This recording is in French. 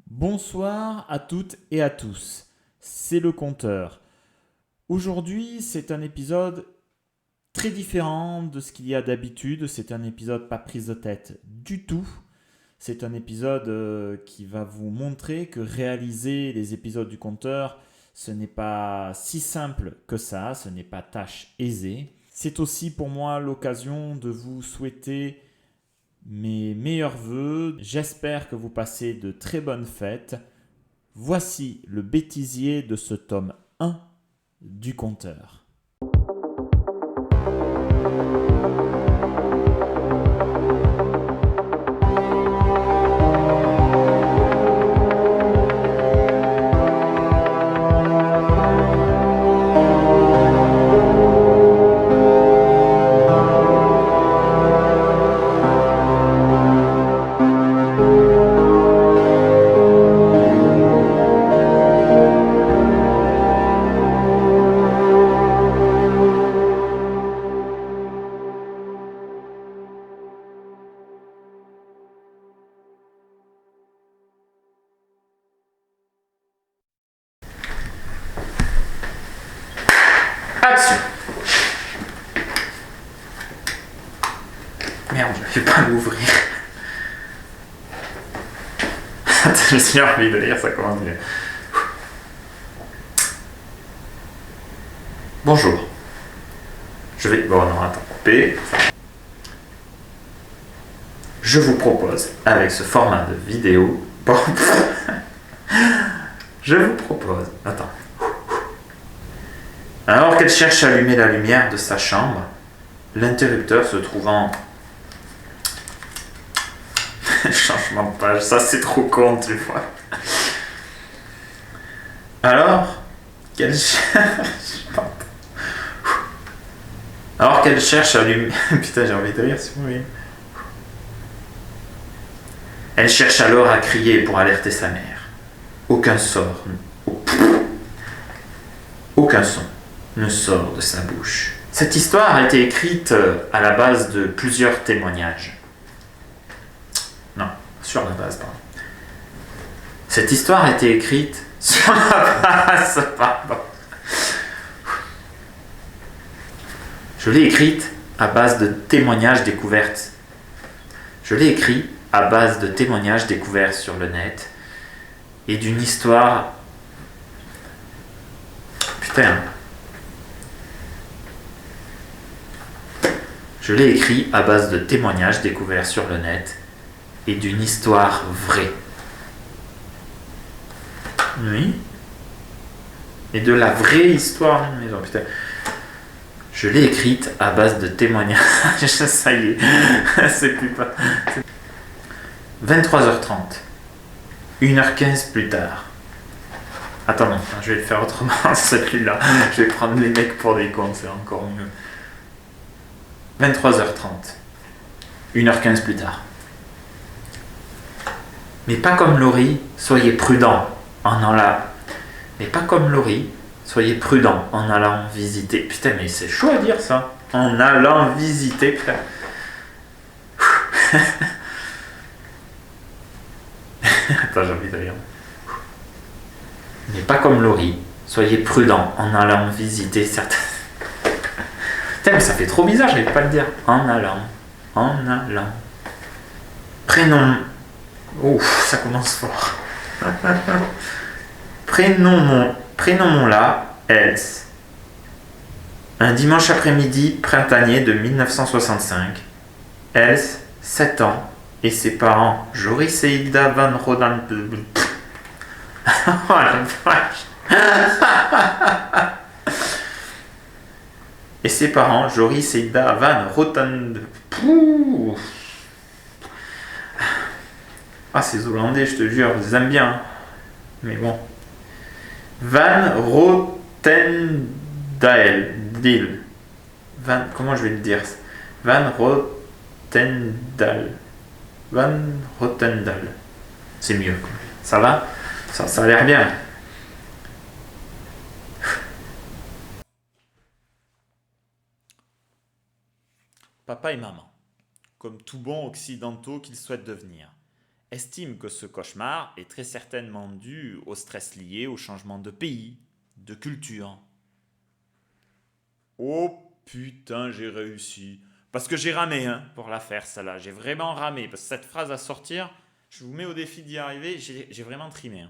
Bonsoir à toutes et à tous, c'est le compteur. Aujourd'hui, c'est un épisode très différent de ce qu'il y a d'habitude. C'est un épisode pas prise de tête du tout. C'est un épisode qui va vous montrer que réaliser les épisodes du compteur, ce n'est pas si simple que ça, ce n'est pas tâche aisée. C'est aussi pour moi l'occasion de vous souhaiter mes meilleurs vœux. J'espère que vous passez de très bonnes fêtes. Voici le bêtisier de ce tome 1 du compteur. Action. Merde, je vais pas l'ouvrir. Attends, je suis envie de lire, ça commence bien. Bonjour. Je vais... Bon, non, attends, couper. Je vous propose, avec ce format de vidéo... Bon... Je vous propose... Attends. Alors qu'elle cherche à allumer la lumière de sa chambre, l'interrupteur se trouvant... Changement de page, ça c'est trop con, tu vois. Alors qu'elle cherche... Alors qu'elle cherche à allumer... Putain, j'ai envie de rire, si vous voulez. Elle cherche alors à crier pour alerter sa mère. Aucun son ne sort de sa bouche. Cette histoire a été écrite à la base de plusieurs témoignages. Non, sur la base, pardon. Cette histoire a été écrite sur la base, pardon. Je l'ai écrite à base de témoignages découvertes. Je l'ai écrit à base de témoignages découverts sur le net et d'une histoire... Putain. Je l'ai écrit à base de témoignages découverts sur le net et d'une histoire vraie. Oui. Et de la vraie histoire d'une maison. Putain. Je l'ai écrite à base de témoignages. Ça y est. C'est plus pas. 23h30. 1h15 plus tard. Attends, non, je vais le faire autrement, celui-là. Je vais prendre les mecs pour des cons, c'est encore mieux. 23h30. 1h15 plus tard. Mais pas comme Laurie, soyez prudent en allant. Mais pas comme Laurie, soyez prudent en allant visiter. Putain, mais c'est chaud à dire ça. En allant visiter, putain. Attends, j'ai envie de rire. Mais pas comme Laurie, soyez prudent en allant visiter certaines... Putain, mais ça fait trop bizarre, je vais pas le dire. En allant. Prénom... Ouf, ça commence fort. Prénommons-la Else. Un dimanche après-midi printanier de 1965. Else, 7 ans, et ses parents Joris et Hilda van Rodan... Oh la vache. Et ses parents Joris et Hilda van Rodan... Ah, ces Hollandais, je te jure, ils aiment bien. Hein. Mais bon. Van Rotendale. Comment je vais le dire? Van Rotendale. Van Rotendale. C'est mieux. Ça va? Ça a l'air bien. Papa et maman, comme tout bon occidentaux qu'ils souhaitent devenir, estime que ce cauchemar est très certainement dû au stress lié au changement de pays, de culture. Oh putain, j'ai réussi. Parce que j'ai ramé pour la faire, celle-là. J'ai vraiment ramé. Parce que cette phrase à sortir, je vous mets au défi d'y arriver, j'ai vraiment trimé.